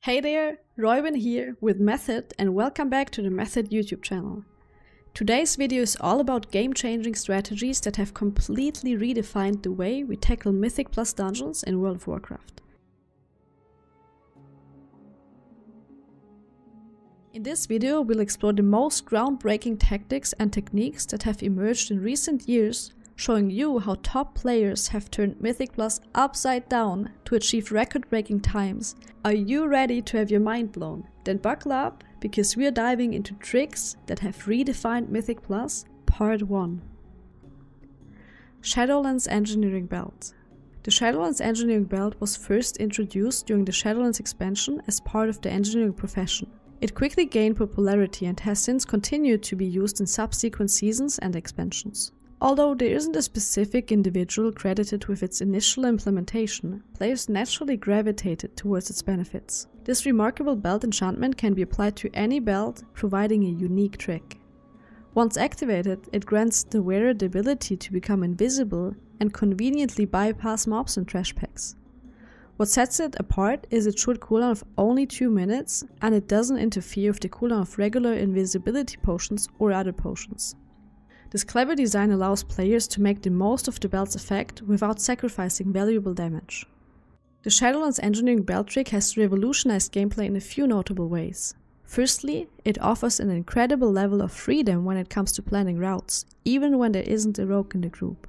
Hey there, Roiben here with Method and welcome back to the Method YouTube channel. Today's video is all about game-changing strategies that have completely redefined the way we tackle Mythic plus dungeons in World of Warcraft. In this video we'll explore the most groundbreaking tactics and techniques that have emerged in recent years, showing you how top players have turned Mythic Plus upside down to achieve record-breaking times. Are you ready to have your mind blown? Then buckle up, because we are diving into tricks that have redefined Mythic Plus, Part 1. Shadowlands Engineering Belt. The Shadowlands Engineering Belt was first introduced during the Shadowlands expansion as part of the engineering profession. It quickly gained popularity and has since continued to be used in subsequent seasons and expansions. Although there isn't a specific individual credited with its initial implementation, players naturally gravitated towards its benefits. This remarkable belt enchantment can be applied to any belt, providing a unique trick. Once activated, it grants the wearer the ability to become invisible and conveniently bypass mobs and trash packs. What sets it apart is its short cooldown of only 2 minutes, and it doesn't interfere with the cooldown of regular invisibility potions or other potions. This clever design allows players to make the most of the belt's effect without sacrificing valuable damage. The Shadowlands Engineering Belt trick has revolutionized gameplay in a few notable ways. Firstly, it offers an incredible level of freedom when it comes to planning routes, even when there isn't a rogue in the group.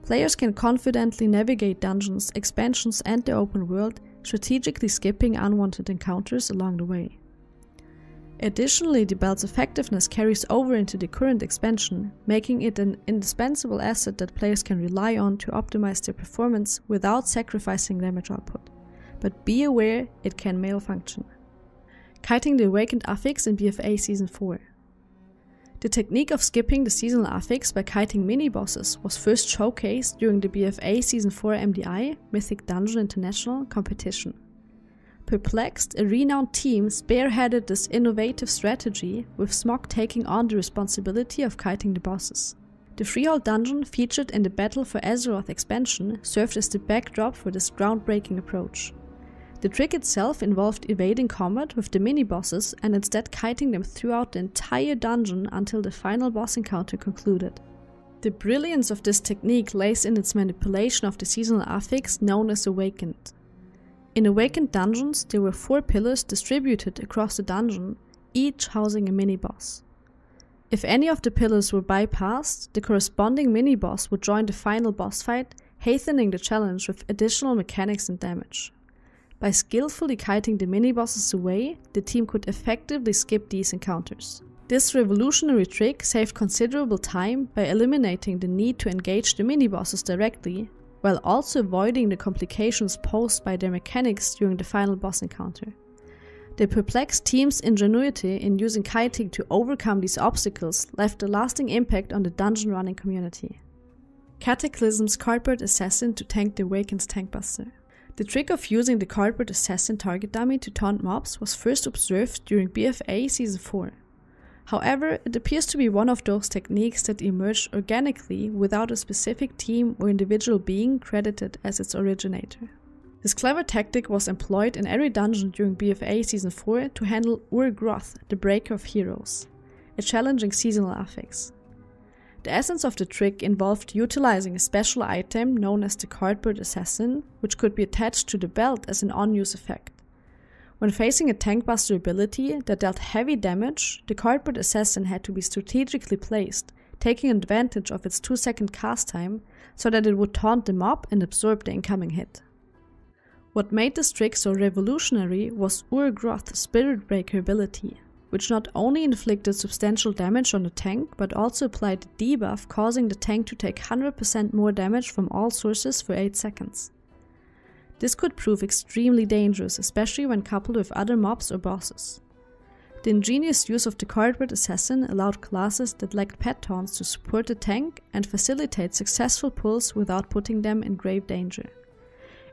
Players can confidently navigate dungeons, expansions and the open world, strategically skipping unwanted encounters along the way. Additionally, the belt's effectiveness carries over into the current expansion, making it an indispensable asset that players can rely on to optimize their performance without sacrificing damage output. But be aware, it can malfunction. Kiting the Awakened affix in BFA Season 4. The technique of skipping the seasonal affix by kiting mini-bosses was first showcased during the BFA Season 4 MDI, Mythic Dungeon International, competition. Perplexed, a renowned team spearheaded this innovative strategy, with Smog taking on the responsibility of kiting the bosses. The Freehold dungeon featured in the Battle for Azeroth expansion served as the backdrop for this groundbreaking approach. The trick itself involved evading combat with the mini-bosses and instead kiting them throughout the entire dungeon until the final boss encounter concluded. The brilliance of this technique lays in its manipulation of the seasonal affix known as Awakened. In Awakened dungeons, there were 4 pillars distributed across the dungeon, each housing a mini-boss. If any of the pillars were bypassed, the corresponding mini-boss would join the final boss fight, hastening the challenge with additional mechanics and damage. By skillfully kiting the mini-bosses away, the team could effectively skip these encounters. This revolutionary trick saved considerable time by eliminating the need to engage the mini-bosses directly, while also avoiding the complications posed by their mechanics during the final boss encounter. The perplexed team's ingenuity in using kiting to overcome these obstacles left a lasting impact on the dungeon running community. Cataclysm's Cardboard Assassin to tank the Awakened's Tankbuster. The trick of using the Cardboard Assassin target dummy to taunt mobs was first observed during BFA Season 4. However, it appears to be one of those techniques that emerged organically without a specific team or individual being credited as its originator. This clever tactic was employed in every dungeon during BFA Season 4 to handle Urgroth, the Breaker of Heroes, a challenging seasonal affix. The essence of the trick involved utilizing a special item known as the Cardboard Assassin, which could be attached to the belt as an on-use effect. When facing a tankbuster ability that dealt heavy damage, the Cardboard Assassin had to be strategically placed, taking advantage of its 2-second cast time so that it would taunt the mob and absorb the incoming hit. What made this trick so revolutionary was Urgroth's Spirit Breaker ability, which not only inflicted substantial damage on the tank but also applied a debuff, causing the tank to take 100% more damage from all sources for 8 seconds. This could prove extremely dangerous, especially when coupled with other mobs or bosses. The ingenious use of the Cardboard Assassin allowed classes that lacked pet taunts to support the tank and facilitate successful pulls without putting them in grave danger.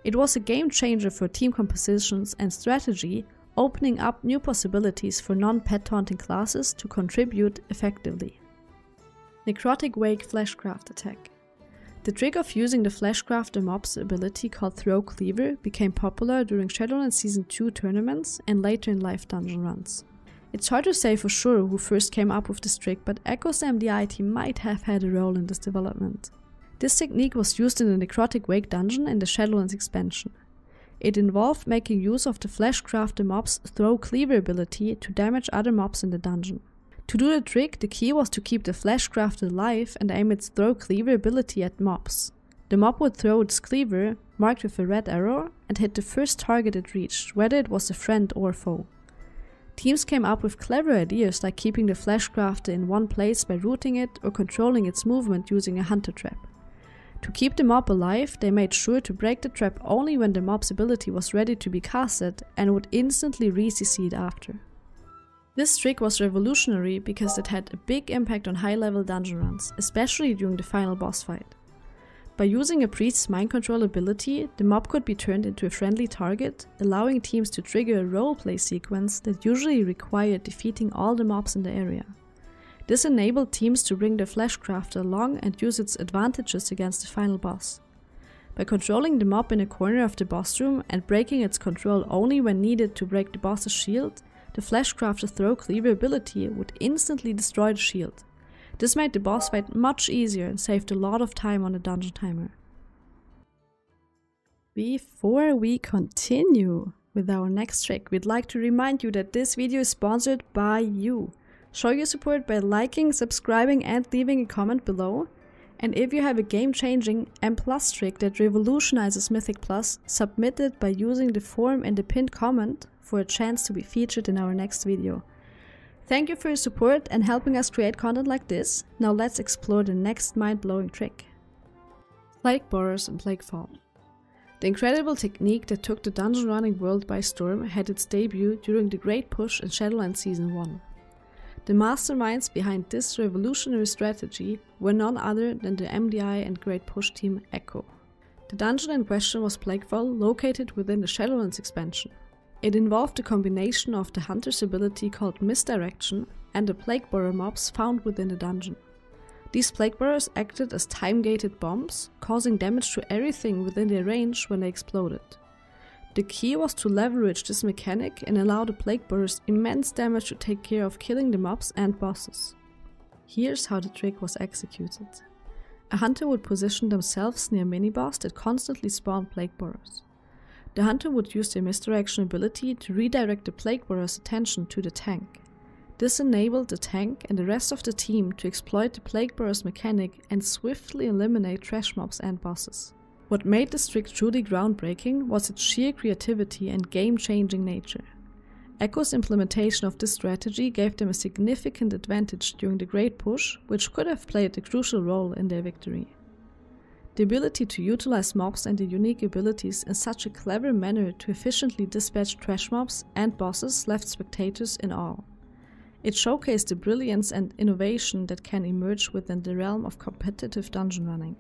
It was a game changer for team compositions and strategy, opening up new possibilities for non-pet taunting classes to contribute effectively. Necrotic Wake Flashcraft attack. The trick of using the Flashcraft mob's ability called Throw Cleaver became popular during Shadowlands Season 2 tournaments and later in live dungeon runs. It's hard to say for sure who first came up with this trick, but Echo's MDI team might have had a role in this development. This technique was used in the Necrotic Wake dungeon in the Shadowlands expansion. It involved making use of the Flashcraft mob's Throw Cleaver ability to damage other mobs in the dungeon. To do the trick, the key was to keep the Flashcraft alive and aim its Throw Cleaver ability at mobs. The mob would throw its cleaver, marked with a red arrow, and hit the first target it reached, whether it was a friend or foe. Teams came up with clever ideas like keeping the Flashcraft in one place by rooting it or controlling its movement using a hunter trap. To keep the mob alive, they made sure to break the trap only when the mob's ability was ready to be casted and would instantly re-CC it after. This trick was revolutionary because it had a big impact on high-level dungeon runs, especially during the final boss fight. By using a priest's mind control ability, the mob could be turned into a friendly target, allowing teams to trigger a roleplay sequence that usually required defeating all the mobs in the area. This enabled teams to bring their Flashcraft along and use its advantages against the final boss. By controlling the mob in a corner of the boss room and breaking its control only when needed to break the boss's shield, the Flashcraft's Throw Cleaver ability would instantly destroy the shield. This made the boss fight much easier and saved a lot of time on the dungeon timer. Before we continue with our next trick, we'd like to remind you that this video is sponsored by you. Show your support by liking, subscribing and leaving a comment below. And if you have a game-changing M+ trick that revolutionizes Mythic+, submit it by using the form in the pinned comment for a chance to be featured in our next video. Thank you for your support and helping us create content like this. Now let's explore the next mind-blowing trick. Boris and Blackfall. The incredible technique that took the dungeon running world by storm had its debut during the Great Push in Shadowlands Season 1. The masterminds behind this revolutionary strategy were none other than the MDI and Great Push team Echo. The dungeon in question was Blackfall, located within the Shadowlands expansion. It involved a combination of the hunter's ability called Misdirection and the Plague Borer mobs found within the dungeon. These Plague Borers acted as time-gated bombs, causing damage to everything within their range when they exploded. The key was to leverage this mechanic and allow the Plague Borers immense damage to take care of killing the mobs and bosses. Here's how the trick was executed. A hunter would position themselves near a mini-boss that constantly spawned Plague Borers. The hunter would use their misdirection ability to redirect the Plague Borer's attention to the tank. This enabled the tank and the rest of the team to exploit the Plague Borer's mechanic and swiftly eliminate trash mobs and bosses. What made this trick truly groundbreaking was its sheer creativity and game-changing nature. Echo's implementation of this strategy gave them a significant advantage during the Great Push, which could have played a crucial role in their victory. The ability to utilize mobs and their unique abilities in such a clever manner to efficiently dispatch trash mobs and bosses left spectators in awe. It showcased the brilliance and innovation that can emerge within the realm of competitive dungeon running.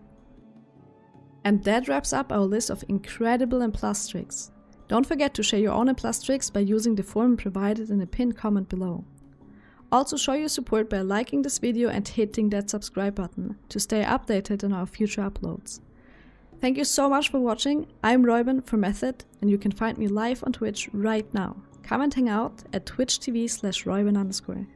And that wraps up our list of incredible M+ tricks. Don't forget to share your own M+ tricks by using the form provided in the pinned comment below. Also show your support by liking this video and hitting that subscribe button to stay updated on our future uploads. Thank you so much for watching. I'm Roiben from Mythic and you can find me live on Twitch right now. Come and hang out at twitch.tv/Roiben_.